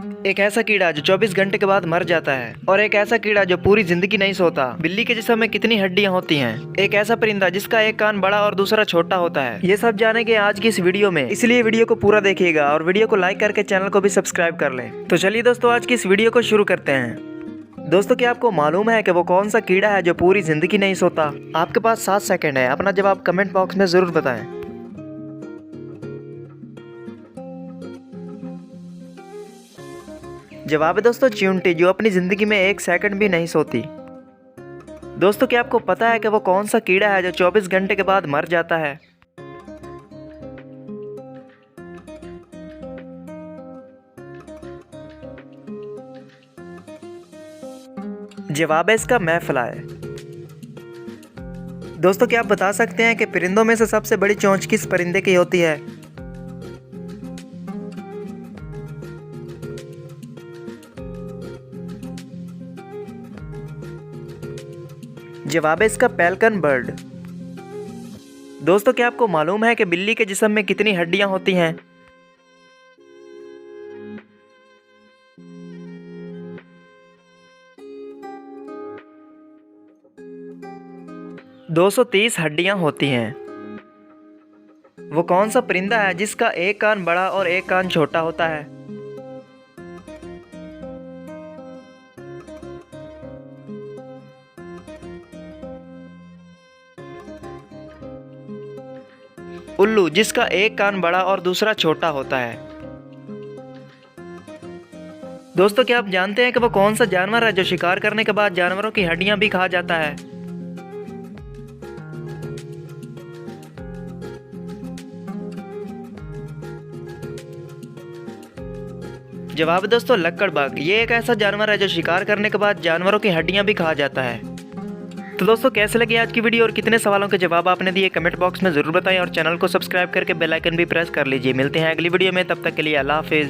एक ऐसा कीड़ा जो 24 घंटे के बाद मर जाता है, और एक ऐसा कीड़ा जो पूरी जिंदगी नहीं सोता। बिल्ली के जिस्म में कितनी हड्डियां होती हैं। एक ऐसा परिंदा जिसका एक कान बड़ा और दूसरा छोटा होता है। ये सब जानेंगे आज की इस वीडियो में, इसलिए वीडियो को पूरा देखिएगा और वीडियो को लाइक करके चैनल को भी सब्सक्राइब कर लें। तो चलिए दोस्तों, आज की इस वीडियो को शुरू करते हैं। दोस्तों, क्या आपको मालूम है कि वो कौन सा कीड़ा है जो पूरी जिंदगी नहीं सोता? आपके पास 7 सेकंड है, अपना जवाब कमेंट बॉक्स में जरूर बताएं। जवाब है दोस्तों चींटी, जो अपनी जिंदगी में 1 सेकंड भी नहीं सोती। दोस्तों, क्या आपको पता है कि वो कौन सा कीड़ा है जो 24 घंटे के बाद मर जाता है? जवाब है इसका मैफ्लाई। दोस्तों, क्या आप बता सकते हैं कि परिंदों में से सबसे बड़ी चोंच किस परिंदे की होती है? जवाब है इसका पेलिकन बर्ड। दोस्तों, क्या आपको मालूम है कि बिल्ली के जिस्म में कितनी हड्डियां होती हैं? दो 230 हड्डियां होती हैं। वो कौन सा परिंदा है जिसका एक कान बड़ा और एक कान छोटा होता है? उल्लू, जिसका एक कान बड़ा और दूसरा छोटा होता है। दोस्तों, क्या आप जानते हैं कि वो कौन सा जानवर है जो शिकार करने के बाद जानवरों की हड्डियां भी खा जाता है? जवाब है दोस्तों लक्कड़बाग। ये एक ऐसा जानवर है जो शिकार करने के बाद जानवरों की हड्डियां भी खा जाता है। तो दोस्तों, कैसे लगी आज की वीडियो और कितने सवालों के जवाब आपने दिए कमेंट बॉक्स में जरूर बताएं और चैनल को सब्सक्राइब करके बेल आइकन भी प्रेस कर लीजिए। मिलते हैं अगली वीडियो में, तब तक के लिए अल्लाह हाफिज़।